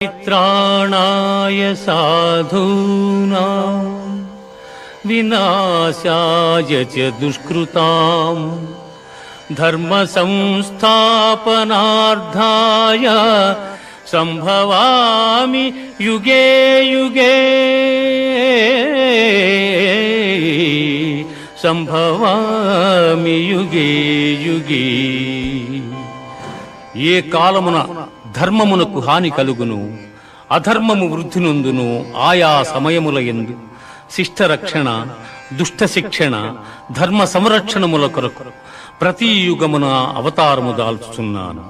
परित्राणाय साधूनां विनाशाय च दुष्कृताम् धर्म संस्थापनार्थाय संभवामि युगे युगे संभवामि युगे युगे। ఏ కాలమున ధర్మమునకు హాని కలుగును అధర్మము వృద్ధి నొందును ఆయా సమయముల యందు శిష్ట రక్షణ దుష్ట శిక్షణ ధర్మ సంరక్షణముల కొరకు ప్రతి యుగమున అవతారము దాల్చుచున్నాను।